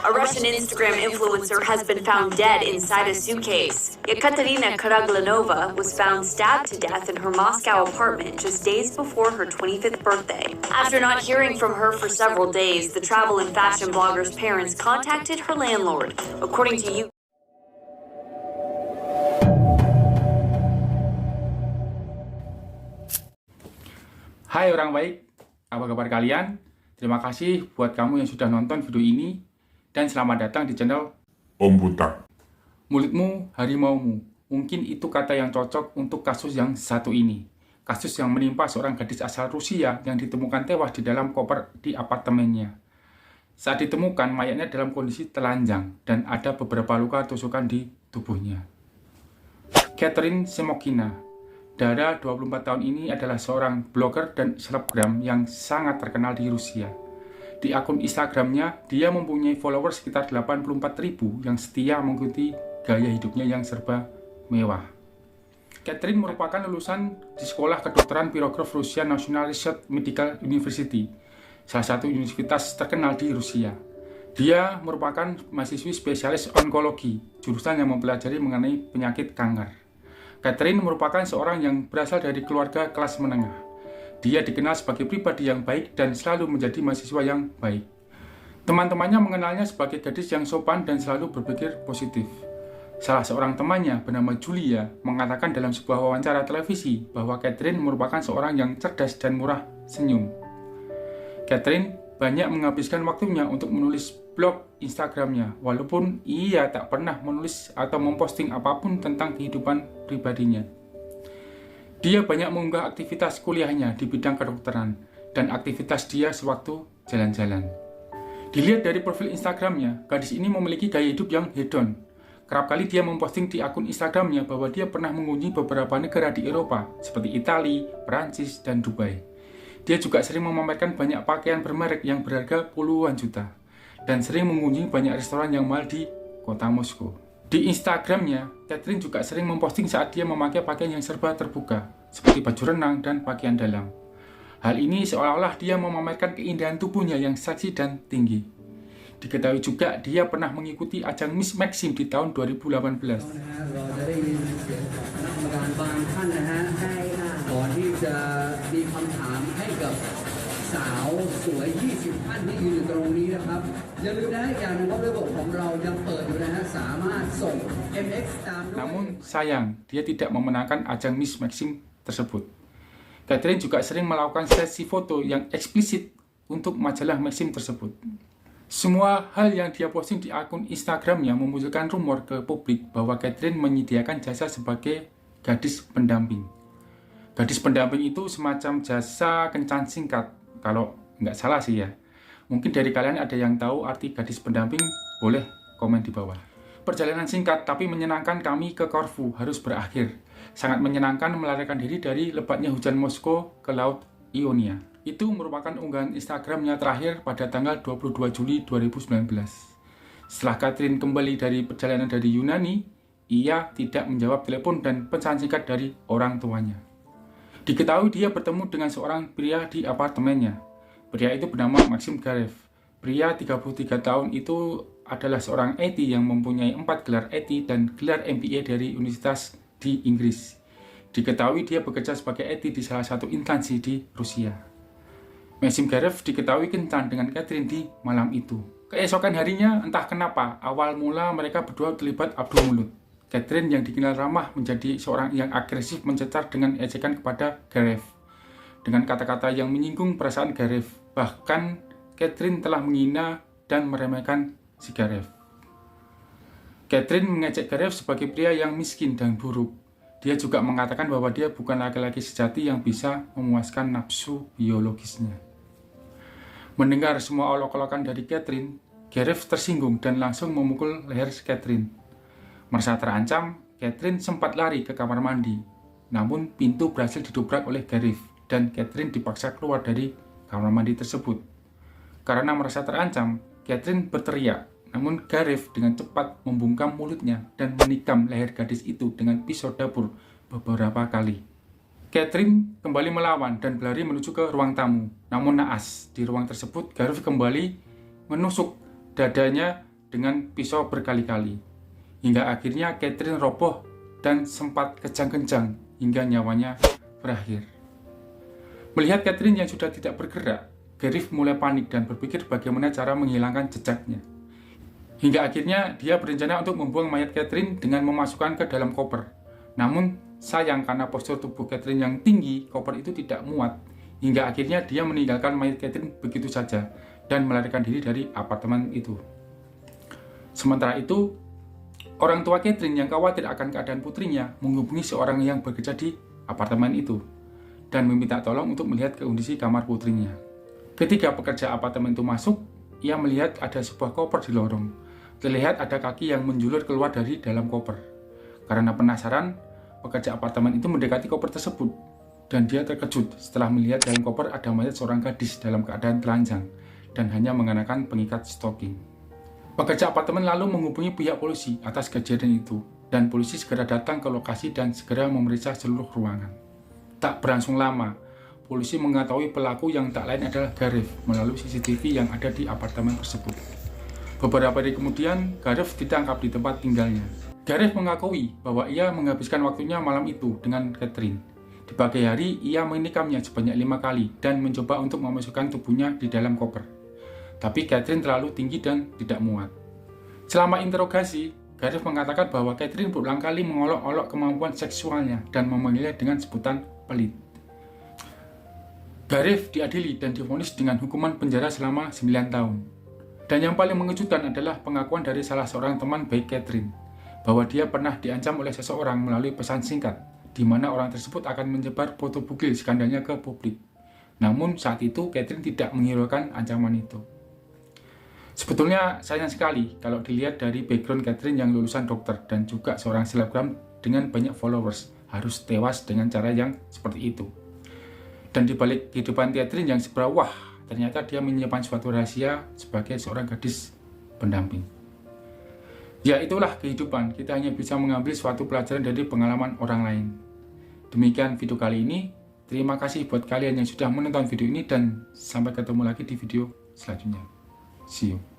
A Russian Instagram influencer has been found dead inside a suitcase. Yekaterina Karaglanova was found stabbed to death in her Moscow apartment just days before her 25th birthday. After not hearing from her for several days, the travel and fashion blogger's parents contacted her landlord. According to you. Hai orang baik, apa kabar kalian? Terima kasih buat kamu yang sudah nonton video ini dan selamat datang di channel Om Butak. Mulutmu, Harimaumu. Mungkin itu kata yang cocok untuk kasus yang satu ini. Kasus yang menimpa seorang gadis asal Rusia yang ditemukan tewas di dalam koper di apartemennya. Saat ditemukan, mayatnya dalam kondisi telanjang dan ada beberapa luka tusukan di tubuhnya. Catherine Semokina. Dara, 24 tahun ini adalah seorang blogger dan selebgram yang sangat terkenal di Rusia. Di akun Instagramnya, dia mempunyai followers sekitar 84.000 yang setia mengikuti gaya hidupnya yang serba mewah. Catherine merupakan lulusan di Sekolah Kedokteran Pirograf Russian National Research Medical University, salah satu universitas terkenal di Rusia. Dia merupakan mahasiswi spesialis onkologi, jurusan yang mempelajari mengenai penyakit kanker. Catherine merupakan seorang yang berasal dari keluarga kelas menengah. Dia dikenal sebagai pribadi yang baik dan selalu menjadi mahasiswa yang baik. Teman-temannya mengenalnya sebagai gadis yang sopan dan selalu berpikir positif. Salah seorang temannya bernama Julia mengatakan dalam sebuah wawancara televisi bahwa Catherine merupakan seorang yang cerdas dan murah senyum. Catherine banyak menghabiskan waktunya untuk menulis blog Instagramnya, walaupun ia tak pernah menulis atau memposting apapun tentang kehidupan pribadinya. Dia banyak mengunggah aktivitas kuliahnya di bidang kedokteran dan aktivitas dia sewaktu jalan-jalan. Dilihat dari profil Instagramnya, gadis ini memiliki gaya hidup yang hedon. Kerap kali dia memposting di akun Instagramnya bahwa dia pernah mengunjungi beberapa negara di Eropa, seperti Italia, Perancis, dan Dubai. Dia juga sering memamerkan banyak pakaian bermerek yang berharga puluhan juta, dan sering mengunjungi banyak restoran yang mahal di kota Moskow. Di Instagramnya, Catherine juga sering memposting saat dia memakai pakaian yang serba terbuka, seperti baju renang dan pakaian dalam. Hal ini seolah-olah dia memamerkan keindahan tubuhnya yang seksi dan tinggi. Diketahui juga dia pernah mengikuti ajang Miss Maxim di tahun 2018. Namun sayang, dia tidak memenangkan ajang Miss Maxim tersebut. Catherine juga sering melakukan sesi foto yang eksplisit untuk majalah Maxim tersebut. Semua hal yang dia posting di akun Instagramnya memunculkan rumor ke publik bahwa Catherine menyediakan jasa sebagai gadis pendamping. Gadis pendamping itu semacam jasa kencan singkat, kalau nggak salah sih ya. Mungkin dari kalian ada yang tahu arti gadis pendamping, boleh komen di bawah. Perjalanan singkat tapi menyenangkan kami ke Corfu harus berakhir. Sangat menyenangkan melarikan diri dari lebatnya hujan Moskow ke Laut Ionia. Itu merupakan unggahan Instagramnya terakhir pada tanggal 22 Juli 2019. Setelah Catherine kembali dari perjalanan dari Yunani, ia tidak menjawab telepon dan pesan singkat dari orang tuanya. Diketahui dia bertemu dengan seorang pria di apartemennya. Pria itu bernama Maxim Garev. Pria 33 tahun itu adalah seorang IT yang mempunyai 4 gelar IT dan gelar MBA dari universitas di Inggris. Diketahui dia bekerja sebagai IT di salah satu instansi di Rusia. Maxim Garev diketahui kencan dengan Catherine di malam itu. Keesokan harinya, entah kenapa, awal mula mereka berdua terlibat adu mulut. Catherine yang dikenal ramah menjadi seorang yang agresif mencecar dengan ejekan kepada Garev. Dengan kata-kata yang menyinggung perasaan Garev. Bahkan, Catherine telah menghina dan meremehkan si Garev. Catherine mengejek Garev sebagai pria yang miskin dan buruk. Dia juga mengatakan bahwa dia bukan laki-laki sejati yang bisa memuaskan nafsu biologisnya. Mendengar semua olok-olokan dari Catherine, Garev tersinggung dan langsung memukul leher Catherine. Merasa terancam, Catherine sempat lari ke kamar mandi. Namun pintu berhasil didobrak oleh Garev dan Catherine dipaksa keluar dari kamar mandi tersebut. Karena merasa terancam, Catherine berteriak. Namun Garev dengan cepat membungkam mulutnya dan menikam leher gadis itu dengan pisau dapur beberapa kali. Catherine kembali melawan dan berlari menuju ke ruang tamu. Namun naas, di ruang tersebut Garev kembali menusuk dadanya dengan pisau berkali-kali. Hingga akhirnya Catherine roboh dan sempat kejang-kejang hingga nyawanya berakhir. Melihat Catherine yang sudah tidak bergerak, Gareth mulai panik dan berpikir bagaimana cara menghilangkan jejaknya. Hingga akhirnya dia berencana untuk membuang mayat Catherine dengan memasukkan ke dalam koper. Namun sayang karena postur tubuh Catherine yang tinggi, koper itu tidak muat. Hingga akhirnya dia meninggalkan mayat Catherine begitu saja dan melarikan diri dari apartemen itu. Sementara itu, orang tua Catherine yang khawatir akan keadaan putrinya menghubungi seorang yang bekerja di apartemen itu dan meminta tolong untuk melihat kondisi kamar putrinya. Ketika pekerja apartemen itu masuk, ia melihat ada sebuah koper di lorong. Terlihat ada kaki yang menjulur keluar dari dalam koper. Karena penasaran, pekerja apartemen itu mendekati koper tersebut dan dia terkejut setelah melihat dalam koper ada mayat seorang gadis dalam keadaan telanjang dan hanya mengenakan pengikat stocking. Pekerja apartemen lalu menghubungi pihak polisi atas kejadian itu dan polisi segera datang ke lokasi dan segera memeriksa seluruh ruangan. Tak berlangsung lama, polisi mengetahui pelaku yang tak lain adalah Gareth melalui CCTV yang ada di apartemen tersebut. Beberapa hari kemudian, Gareth ditangkap di tempat tinggalnya. Gareth mengakui bahwa ia menghabiskan waktunya malam itu dengan Catherine. Di pagi hari, ia menikamnya sebanyak 5 kali dan mencoba untuk memasukkan tubuhnya di dalam koper. Tapi Catherine terlalu tinggi dan tidak muat. Selama interogasi, Gareth mengatakan bahwa Catherine berulang kali mengolok-olok kemampuan seksualnya dan memanggilnya dengan sebutan pelit. Gareth diadili dan divonis dengan hukuman penjara selama 9 tahun. Dan yang paling mengejutkan adalah pengakuan dari salah seorang teman baik Catherine, bahwa dia pernah diancam oleh seseorang melalui pesan singkat, di mana orang tersebut akan menyebar foto bugil skandalnya ke publik. Namun saat itu Catherine tidak menghiraukan ancaman itu. Sebetulnya sayang sekali kalau dilihat dari background Catherine yang lulusan dokter dan juga seorang selebgram dengan banyak followers harus tewas dengan cara yang seperti itu. Dan dibalik kehidupan Catherine yang seberapa, ternyata dia menyimpan suatu rahasia sebagai seorang gadis pendamping. Ya itulah kehidupan, kita hanya bisa mengambil suatu pelajaran dari pengalaman orang lain. Demikian video kali ini, terima kasih buat kalian yang sudah menonton video ini dan sampai ketemu lagi di video selanjutnya. See you.